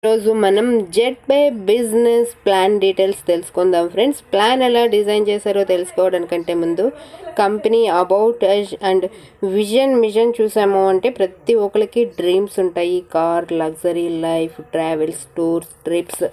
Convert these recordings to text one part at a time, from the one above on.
రోజు మనం jet pay business plan details తెలుసుకుందాం ఫ్రెండ్స్. ప్లాన్ ఎలా డిజైన్ చేశారో తెలుసుకోవడానికంటే ముందు కంపెనీ అబౌట్ అండ్ మిషన్ చూసాము అంటే ప్రతి ఒక్కరికి డ్రీమ్స్ ఉంటాయి. Car, luxury life, travels, tours, trips,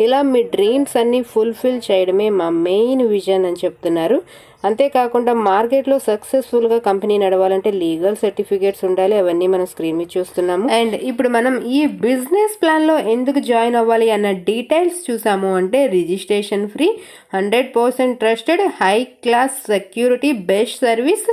ఇలా మీ డ్రీమ్స్ అన్ని ఫుల్ఫిల్ చేయడమే మా మెయిన్ విజన్ అని చెప్తున్నారు. అంతేకాకుండా మార్కెట్లో సక్సెస్ఫుల్గా కంపెనీ నడవాలంటే లీగల్ సర్టిఫికేట్స్ ఉండాలి. అవన్నీ మనం స్క్రీన్ మీద చూస్తున్నాము. అండ్ ఇప్పుడు మనం ఈ బిజినెస్ ప్లాన్లో ఎందుకు జాయిన్ అవ్వాలి అన్న డీటెయిల్స్ చూసాము అంటే registration free, 100% trusted, high class security, best service,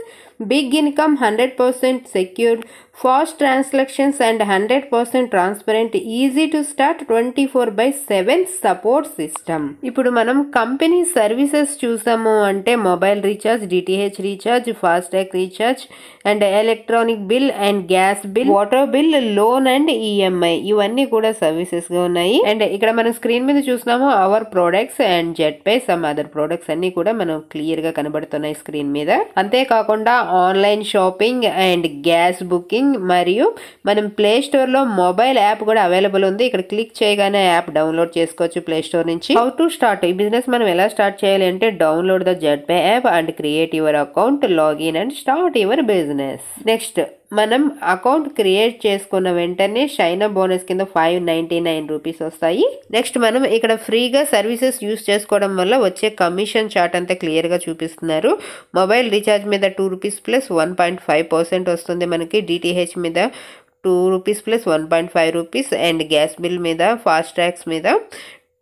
big income, 100% secured, fast transactions and 100% transparent, easy to start, 24/7 support system. ఇప్పుడు మనం కంపెనీ సర్వీసెస్ చూసాము అంటే mobile recharge, DTH recharge, FASTag recharge and electronic bill and gas bill, water bill, loan and EMI, ఇవన్నీ కూడా services గా ఉన్నాయి. And ఇక్కడ మనం స్క్రీన్ మీద చూస్తున్నాము hour products and jet pay some other products అన్ని కూడా మనం క్లియర్ గా కనబడుతున్నాయి స్క్రీన్ మీద. అంతేకాకుండా online shopping and gas booking మరియు మనం ప్లే స్టోర్ లో మొబైల్ యాప్ కూడా అవైలబుల్ ఉంది. ఇక్కడ క్లిక్ చేయగానే యాప్ డౌన్లోడ్ చేసుకోవచ్చు ప్లే స్టోర్ నుంచి. హౌ టు స్టార్ట్ ఈ బిజినెస్ మనం ఎలా స్టార్ట్ చేయాలి అంటే download the jet pay app and create your account, login and start your business. Next మనం అకౌంట్ క్రియేట్ చేసుకున్న వెంటనే షైన్ అప్ బోనస్ కింద 599 రూపీస్ వస్తాయి. నెక్స్ట్ మనం ఇక్కడ ఫ్రీగా సర్వీసెస్ యూస్ చేసుకోవడం వల్ల వచ్చే కమిషన్ చార్ట్ అంతా క్లియర్ గా చూపిస్తున్నారు. మొబైల్ రీఛార్జ్ మీద 2 రూపీస్ ప్లస్ 1.5% వస్తుంది మనకి, డిటిహెచ్ మీద 2 rupees plus 1.5 rupees and gas bill మీద, ఫాస్ట్ ట్యాక్స్ మీద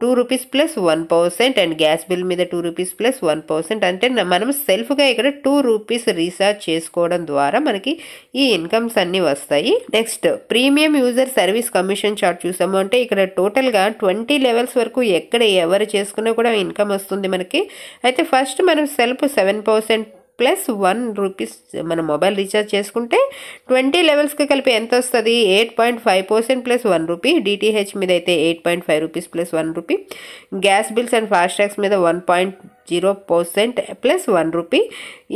2 rupees plus 1% and gas bill మీద 2 రూపీస్ ప్లస్ 1%. అంటే మనం సెల్ఫ్గా ఇక్కడ 2 రూపీస్ రీఛార్జ్ చేసుకోవడం ద్వారా మనకి ఈ ఇన్కమ్స్ అన్ని వస్తాయి. Next premium user service commission chart చూసాము అంటే ఇక్కడ టోటల్గా 20 లెవెల్స్ వరకు ఎక్కడ ఎవరు చేసుకున్నా కూడా ఇన్కమ్ వస్తుంది మనకి. అయితే ఫస్ట్ మనం సెల్ఫ్ 7% ప్లస్ 1 రూపీస్ మనం మొబైల్ రీఛార్జ్ చేసుకుంటే 20 లెవెల్స్కి కలిపి ఎంత వస్తుంది, 8.5% ప్లస్ 1 రూపీ, డిటిహెచ్ మీద అయితే 8.5 rupees plus 1 rupee, gas bills and fast tax మీద 1.0% ప్లస్ 1 రూపీ.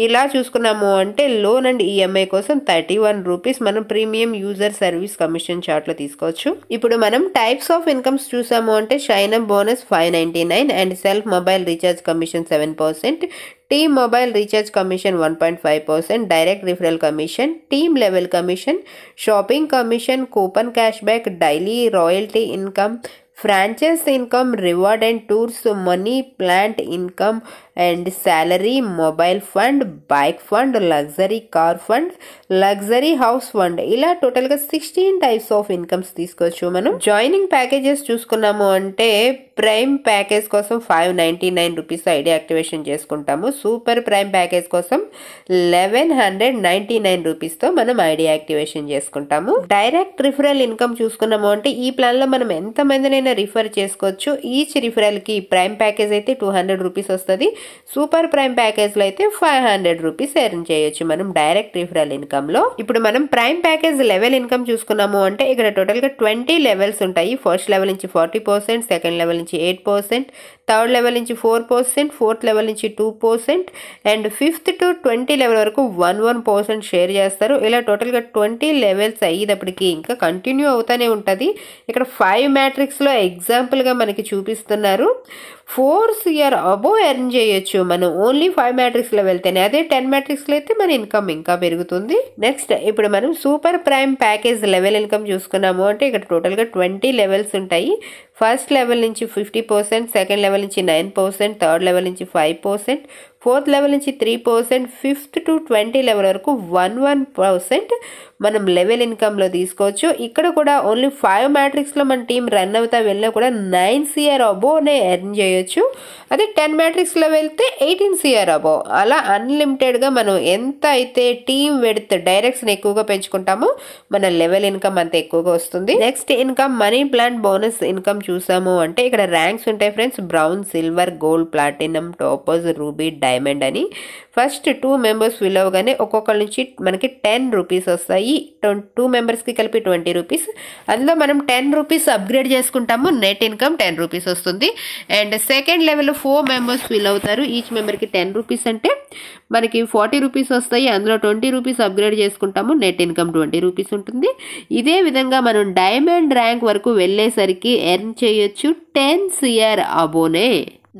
ఇలా చూసుకున్నాము అంటే లోన్ అండ్ ఈఎంఐ కోసం 31 రూపీస్ మనం ప్రీమియం యూజర్ సర్వీస్ కమిషన్ చార్ట్లో తీసుకోవచ్చు. ఇప్పుడు మనం టైప్స్ ఆఫ్ ఇన్కమ్స్ చూసాము అంటే shine up bonus 599 and self mobile recharge commission 7%, team mobile recharge commission 1.5%, direct referral commission, team level commission, shopping commission, coupon cash back, daily royalty income, franchise income, reward and tours, money plant income and salary, mobile fund, bike fund, luxury car fund, luxury house fund, ఇలా టోటల్గా 16 types of incomes తీసుకోవచ్చు. మనం joining packages చూసుకున్నాము అంటే prime package కోసం 599 rupees ID activation చేసుకుంటాము. Super prime package కోసం 1199 రూపీస్తో మనం ఐడి యాక్టివేషన్ చేసుకుంటాము. డైరెక్ట్ రిఫరల్ ఇన్కమ్ చూసుకున్నాము అంటే ఈ ప్లాన్లో మనం ఎంతమందినైనా రిఫర్ చేసుకోవచ్చు. ఈచ్ రిఫరల్కి ప్రైమ్ ప్యాకేజ్ అయితే 200 రూపీస్ వస్తుంది, సూపర్ ప్రైమ్ ప్యాకేజ్లో అయితే 500 రూపీస్ ఎర్న్ చేయొచ్చు మనం డైరెక్ట్ రిఫరల్ ఇన్కమ్లో. ఇప్పుడు మనం ప్రైమ్ ప్యాకేజ్ లెవెల్ ఇన్కమ్ చూసుకున్నాము అంటే ఇక్కడ టోటల్గా 20 లెవెల్స్ ఉంటాయి. ఫస్ట్ లెవెల్ నుంచి 40%, సెకండ్ లెవెల్ నుంచి 8%, థర్డ్ లెవెల్ నుంచి 4%, ఫోర్త్ లెవెల్ నుంచి 2% అండ్ 5th to 20 లెవెల్ వరకు 1% షేర్ చేస్తారు. ఇలా టోటల్గా 20 లెవెల్స్ అయ్యేటప్పటికి ఇంకా కంటిన్యూ అవుతానే ఉంటుంది. ఇక్కడ 5 మ్యాట్రిక్స్లో ఎగ్జాంపుల్గా మనకి చూపిస్తున్నారు. 4 CR అబోవ్ ఎర్న్ చేయొచ్చు మనం ఓన్లీ 5 మ్యాట్రిక్స్లో వెళ్తేనే. అదే 10 మ్యాట్రిక్స్లో అయితే మన ఇన్కమ్ ఇంకా పెరుగుతుంది. నెక్స్ట్ ఇప్పుడు మనం super prime package level income చూసుకున్నాము అంటే ఇక్కడ టోటల్గా 20 లెవెల్స్ ఉంటాయి. ఫస్ట్ లెవెల్ నుంచి 50%, సెకండ్ లెవెల్ నుంచి 9%, థర్డ్ లెవెల్ నుంచి 5%, ఫోర్త్ లెవెల్ నుంచి 3%, 5th to 20 లెవెల్ వరకు 1% మనం లెవెల్ ఇన్కమ్లో తీసుకోవచ్చు. ఇక్కడ కూడా ఓన్లీ 5 మ్యాట్రిక్స్లో మన టీం రన్ అవుతా వెళ్ళినా కూడా 9 CR అబోవ్నే ఎర్న్ చేయొచ్చు. అదే 10 మ్యాట్రిక్స్లో వెళ్తే 18 CR అబోవ్. అలా అన్లిమిటెడ్గా మనం ఎంత అయితే టీం వెడ్త్ డైరెక్ట్స్ని ఎక్కువగా పెంచుకుంటామో మన లెవెల్ ఇన్కమ్ అంత ఎక్కువగా వస్తుంది. Next income money plant bonus income చూసాము అంటే ఇక్కడ ర్యాంక్స్ ఉంటాయి friends. Brown, silver, gold, platinum, toppers, ruby, diamond అని. ఫస్ట్ 2 మెంబర్స్ ఫిల్ అవ్వగానే ఒక్కొక్కరి నుంచి మనకి 10 రూపీస్ వస్తాయి. 2 మెంబర్స్కి కలిపి 20 రూపీస్. అందులో మనం 10 రూపీస్ అప్గ్రేడ్ చేసుకుంటాము, నెట్ ఇన్కమ్ 10 రూపీస్ వస్తుంది. అండ్ సెకండ్ లెవెల్లో 4 మెంబర్స్ ఫిల్ అవుతారు. ఈచ్ మెంబర్కి 10 రూపీస్ అంటే మనకి 40 రూపీస్ వస్తాయి. అందులో 20 రూపీస్ అప్గ్రేడ్ చేసుకుంటాము, నెట్ ఇన్కమ్ 20 రూపీస్ ఉంటుంది. ఇదే విధంగా మనం డైమండ్ ర్యాంక్ వరకు వెళ్ళేసరికి ఎర్న్ చేయొచ్చు 10 CR అబోనే.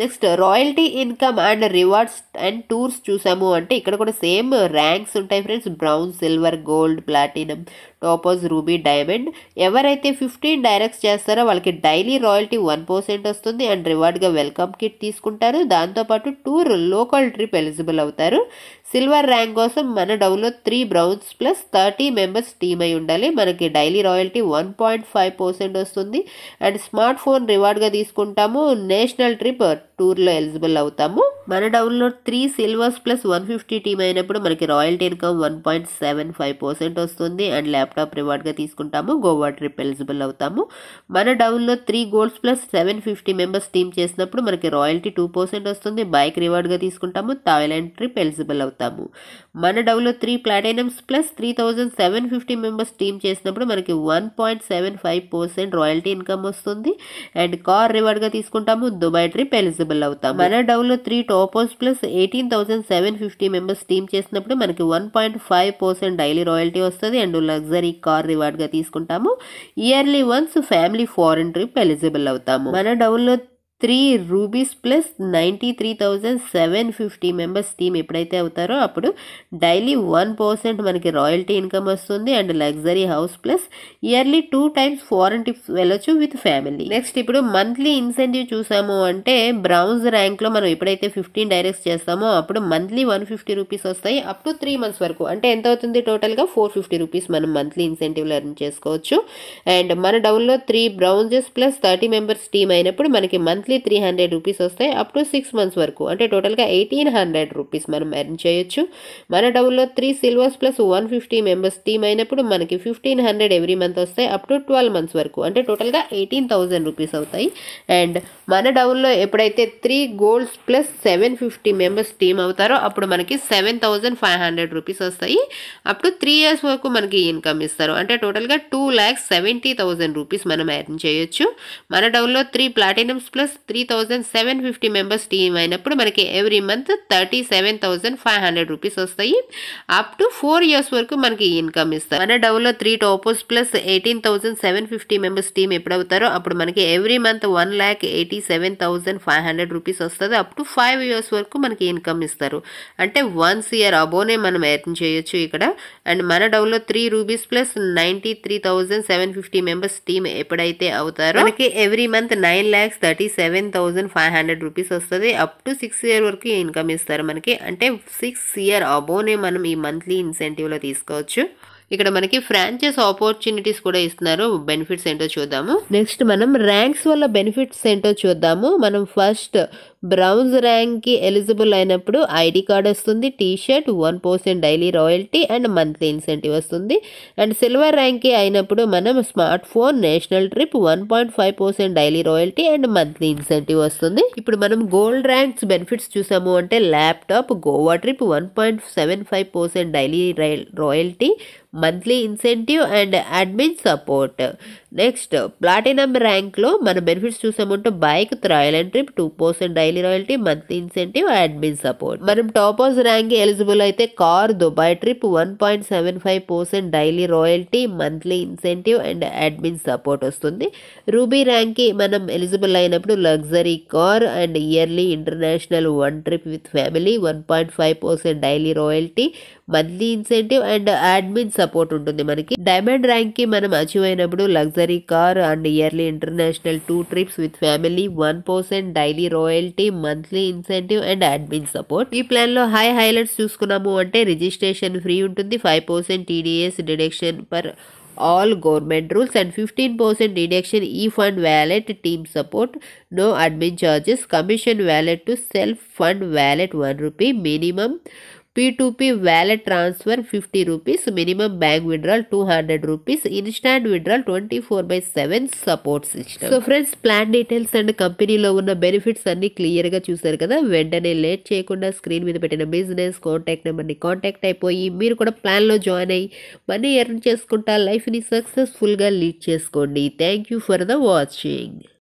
Next royalty income and rewards and tours చూసాము అంటే ఇక్కడ కూడా సేమ్ ర్యాంక్స్ ఉంటాయి friends. Brown, silver, gold, platinum, topaz, ruby, diamond. ఎవరైతే 15 డైరెక్ట్స్ చేస్తారో వాళ్ళకి డైలీ రాయల్టీ 1% వస్తుంది అండ్ రివార్డ్గా వెల్కమ్ కిట్ తీసుకుంటారు. దాంతోపాటు టూర్ లోకల్ ట్రిప్ ఎలిజిబుల్ అవుతారు. సిల్వర్ ర్యాంక్ కోసం మన డౌన్లో 3 బ్రౌన్స్ ప్లస్ 30 మెంబర్స్ టీమ్ అయి ఉండాలి. మనకి డైలీ రాయల్టీ 1.5% వస్తుంది అండ్ స్మార్ట్ ఫోన్ రివార్డ్గా తీసుకుంటాము. నేషనల్ ట్రిప్ టూర్లో ఎలిజిబుల్ అవుతాము. మన డౌన్లో 3 సిల్వర్స్ ప్లస్ 150 టీమ్ అయినప్పుడు మనకి రాయల్టీ ఇన్కమ్ 1.75% వస్తుంది అండ్ ల్యాప్టాప్ రివార్డ్గా తీసుకుంటాము. గోవా ట్రిప్ ఎలిజిబుల్ అవుతాము. మన డౌన్లో 3 గోల్డ్స్ ప్లస్ 750 మెంబర్స్ టీమ్ చేసినప్పుడు మనకి రాయల్టీ 2% వస్తుంది. బైక్ రివార్డ్గా తీసుకుంటాము. థాయిలాండ్ ట్రిప్ ఎలిజిబుల్ అవుతాము. మన డౌన్లో 3 ప్లాటినమ్స్ ప్లస్ 3750 మెంబర్స్ టీమ్ చేసినప్పుడు మనకి 1.75% రాయల్టీ ఇన్కమ్ వస్తుంది అండ్ కార్ రివార్డ్గా తీసుకుంటాము. దుబాయ్ ట్రిప్ ఎలిజిబుల్ అవుతాము. మన డౌన్లో 3 టోపోస్ ప్లస్ 18,750 మెంబర్స్ టీమ్ చేసినప్పుడు మనకి 1.5% డైలీ రాయల్టీ వస్తుంది అండ్ లగ్జరీ కార్ రివార్డ్గా తీసుకుంటాము. Yearly once family foreign trip eligible అవుతాము. మన డౌన్లో 3 రూబీస్ ప్లస్ 93,750 మెంబర్స్ టీమ్ ఎప్పుడైతే అవుతారో అప్పుడు డైలీ 1% మనకి రాయల్టీ ఇన్కమ్ వస్తుంది and luxury house plus yearly 2 times foreign trips వెళ్ళొచ్చు విత్ ఫ్యామిలీ. నెక్స్ట్ ఇప్పుడు మంత్లీ ఇన్సెంటివ్ చూసాము అంటే బ్రౌన్స్ ర్యాంక్లో మనం ఎప్పుడైతే 15 డైరెక్ట్స్ చేస్తామో అప్పుడు మంత్లీ 150 రూపీస్ వస్తాయి అప్ టు 3 మంత్స్ వరకు. అంటే ఎంత అవుతుంది టోటల్గా 450 రూపీస్ మనం మంత్లీ ఇన్సెంటివ్లో ఎర్న్ చేసుకోవచ్చు. అండ్ మన డౌన్లో 3 బ్రౌన్జెస్ ప్లస్ 30 మెంబర్స్ టీమ్ అయినప్పుడు మనకి మంత్లీ 300 రూపీస్ వస్తాయి అప్ టు 6 మంత్స్ వరకు. అంటే టోటల్గా 1800 రూపీస్ మనం ఎర్న్ చేయొచ్చు. మన డౌన్లో 3 సిల్వర్స్ ప్లస్ 150 మెంబర్స్ టీమ్ అయినప్పుడు మనకి 1500 ఎవ్రీ మంత్ వస్తాయి అప్ టు 12 మంత్స్ వరకు. అంటే టోటల్గా 18,000 రూపీస్ అవుతాయి. అండ్ మన డౌన్లో ఎప్పుడైతే 3 గోల్డ్స్ ప్లస్ 750 మెంబర్స్ టీమ్ అవుతారో అప్పుడు మనకి 7,500 రూపీస్ వస్తాయి అప్ టు 3 ఇయర్స్ వరకు మనకి ఇన్కమ్ ఇస్తారు. అంటే టోటల్గా 2,70,000 రూపీస్ మనం ఎర్న్ చేయొచ్చు. మన డౌన్లో 3 ప్లాటినమ్స్ ప్లస్ 3,750 మెంబర్స్ టీమ్ అయినప్పుడు మనకి ఎవ్రీ మంత్ 37,500 రూపీస్ వస్తాయి అప్ టు 4 ఇయర్స్ వరకు మనకి ఇన్కమ్ ఇస్తారు. మన డౌన్లో 3 టోపోస్ ప్లస్ 18,750 మెంబర్స్ టీమ్ ఎప్పుడవుతారో అప్పుడు మనకి ఎవ్రీ మంత్ 1,87,500 రూపీస్ వస్తుంది అప్ టు 5 ఇయర్స్ వరకు మనకి ఇన్కమ్ ఇస్తారు. అంటే 1 year అబోనే మనం ఎర్న్ చేయొచ్చు ఇక్కడ. అండ్ మన డౌన్లో 3 రూబీస్ ప్లస్ 93,750 మెంబర్స్ టీమ్ ఎప్పుడైతే అవుతారో మనకి ఎవ్రీ మంత్ 9,37,500 రూపీస్ వస్తుంది అప్ టు 6 year వరకు ఇన్కమ్ ఇస్తారు మనకి. అంటే 6 year అబోనే మనం ఈ మంత్లీ ఇన్సెంటివ్లో తీసుకోవచ్చు. ఇక్కడ మనకి ఫ్రాంచైజ్ ఆపర్చునిటీస్ కూడా ఇస్తున్నారు. బెనిఫిట్స్ ఏంటో చూద్దాము. నెక్స్ట్ మనం ర్యాంక్స్ వల్ల బెనిఫిట్స్ ఏంటో చూద్దాము. మనం ఫస్ట్ బ్రౌన్స్ ర్యాంక్కి ఎలిజిబుల్ అయినప్పుడు ఐడి కార్డ్ వస్తుంది, T shirt, 1% daily royalty and monthly incentive వస్తుంది. అండ్ సిల్వర్ ర్యాంక్కి అయినప్పుడు మనం smart phone, national trip, 1.5% daily royalty and monthly incentive వస్తుంది. ఇప్పుడు మనం గోల్డ్ ర్యాంక్స్ బెనిఫిట్స్ చూసాము అంటే laptop, Goa trip, 1.75% daily royalty, monthly incentive and admin support. Next platinum ర్యాంక్లో మన బెనిఫిట్స్ చూసామంటే bike, Thailand trip, 2% daily royalty, monthly incentive, admin support. మనం toppers rank eligible అయితే car, Dubai trip, 1.75% daily royalty, monthly incentive and admin support వస్తుంది. Ruby ర్యాంక్కి మనం eligible అయినప్పుడు luxury car and yearly international 1 trip with family, 1.5% daily royalty, monthly incentive and admin support ఉంటుంది మనకి. Diamond rank కి మనం achieve అయినప్పుడు luxury car and yearly international 2 trips with family, 1% daily royalty, monthly incentive and admin support. ఈ plan లో highlights చూసుకున్నాము అంటే registration free ఉంటుంది, 5% TDS deduction per all government rules and 15% deduction e-fund wallet, team support, no admin charges, commission wallet to self fund wallet 1 rupee minimum, P2P wallet transfer 50 rupees, minimum bank withdrawal 200 rupees, instant withdrawal 24/7 support system. So friends, plan details and కంపెనీలో ఉన్న benefits అన్ని క్లియర్గా చూసారు కదా. వెంటనే late చేయకుండా screen మీద పెట్టిన బిజినెస్ కాంటాక్ట్ నెంబర్ని కాంటాక్ట్ అయిపోయి మీరు కూడా ప్లాన్లో జాయిన్ అయ్యి మనీ ఎర్న్ చేసుకుంటా లైఫ్ని సక్సెస్ఫుల్గా లీడ్ చేసుకోండి. Thank you for the watching.